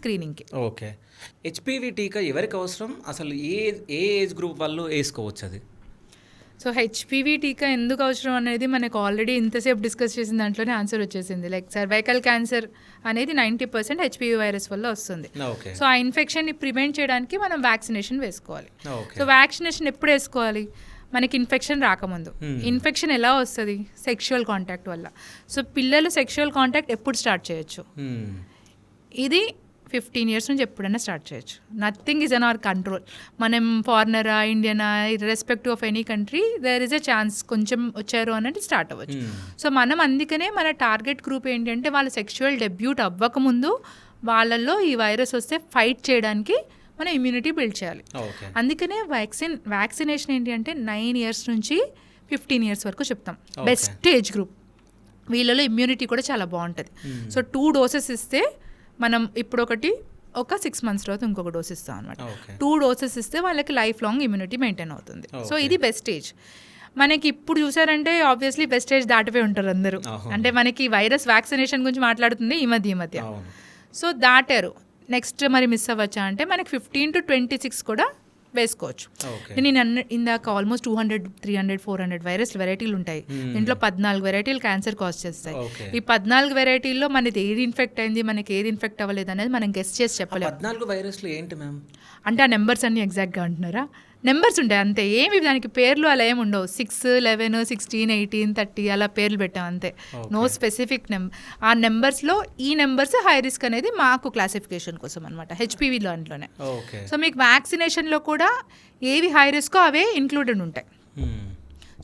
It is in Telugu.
స్క్రీనింగ్కి. ఓకే. హెచ్పివి టీకా ఎవరికి అవసరం? అసలు ఏ ఏ ఏజ్ గ్రూప్ వాళ్ళు వేసుకోవచ్చు అది? సో హెచ్పివి టీకా ఎందుకు అవసరం అనేది మనకు ఆల్రెడీ ఇంతసేపు డిస్కస్ చేసిన దాంట్లోనే ఆన్సర్ వచ్చేసింది. లైక్ సర్వైకల్ క్యాన్సర్ అనేది 90% హెచ్పివి వైరస్ వల్ల వస్తుంది. ఓకే. సో ఆ ఇన్ఫెక్షన్ని ప్రివెంట్ చేయడానికి మనం వ్యాక్సినేషన్ వేసుకోవాలి. ఓకే. సో వ్యాక్సినేషన్ ఎప్పుడు వేసుకోవాలి? మనకి ఇన్ఫెక్షన్ రాకముందు. ఇన్ఫెక్షన్ ఎలా వస్తుంది? సెక్షువల్ కాంటాక్ట్ వల్ల. సో పిల్లలు సెక్షువల్ కాంటాక్ట్ ఎప్పుడు స్టార్ట్ చేయొచ్చు? ఇది 15 years నుంచి ఎప్పుడైనా స్టార్ట్ చేయొచ్చు. Nothing is in our control. మనం ఫారినరా, ఇండియనా, irrespective of any country there is a chance కొంచెం వచ్చారు అన్నట్టు స్టార్ట్ అవ్వచ్చు. సో మనం అందుకనే మన టార్గెట్ గ్రూప్ ఏంటి అంటే వాళ్ళ సెక్షువల్ డెబ్యూట్ అవ్వకముందు వాళ్ళల్లో ఈ వైరస్ వస్తే ఫైట్ చేయడానికి మనం ఇమ్యూనిటీ బిల్డ్ చేయాలి. అందుకనే వ్యాక్సినేషన్ ఏంటి అంటే 9 years నుంచి 15 years వరకు చెప్తాం. Best age group. వీళ్ళలో ఇమ్యూనిటీ కూడా చాలా బాగుంటుంది. సో 2 doses ఇస్తే మనం ఇప్పుడు ఒక 6 months తర్వాత ఇంకొక డోస్ ఇస్తాం అనమాట. 2 doses ఇస్తే వాళ్ళకి లైఫ్ లాంగ్ ఇమ్యూనిటీ మెయింటైన్ అవుతుంది. సో ఇది బెస్ట్ ఏజ్. మనకి ఇప్పుడు చూసారంటే ఆబ్వియస్లీ బెస్ట్ ఏజ్ దాటిపోయి ఉంటారు అందరూ. అంటే మనకి వైరస్ వ్యాక్సినేషన్ గురించి మాట్లాడుతుంది ఈ మధ్య. సో దాటారు. నెక్స్ట్ మరి మిస్ అవ్వచ్చా అంటే మనకి 15 to 26 కూడా వేసుకోవచ్చు. నేను ఇందాక ఆల్మోస్ట్ 200, 300, 400 వైరస్ వెరైటీలు ఉంటాయి. దీంట్లో 14 వెరైటీలు క్యాన్సర్ కాజ్ చేస్తాయి. ఈ 14 వెరైటీల్లో మనది ఏది ఇన్ఫెక్ట్ అయింది, మనకి ఏది ఇన్ఫెక్ట్ అవ్వలేదు అనేది మనం గెస్ చేసి చెప్పలేము. 14 వైరస్లు ఏంటి మ్యామ్? అంటే ఆ నెంబర్స్ అన్ని ఎగ్జాక్ట్గా అంటున్నారా? నెంబర్స్ ఉంటాయి అంతే, ఏమి దానికి పేర్లు అలా ఏమి ఉండవు. 6, 11, 16, 18, 30 అలా పేర్లు పెట్టాం అంతే. నో స్పెసిఫిక్ ఆ నెంబర్స్లో ఈ నెంబర్స్ హై రిస్క్ అనేది మాకు క్లాసిఫికేషన్ కోసం అనమాట, హెచ్పివి దాంట్లోనే. సో మీకు వ్యాక్సినేషన్లో కూడా ఏవి హై రిస్కో అవే ఇంక్లూడెడ్ ఉంటాయి.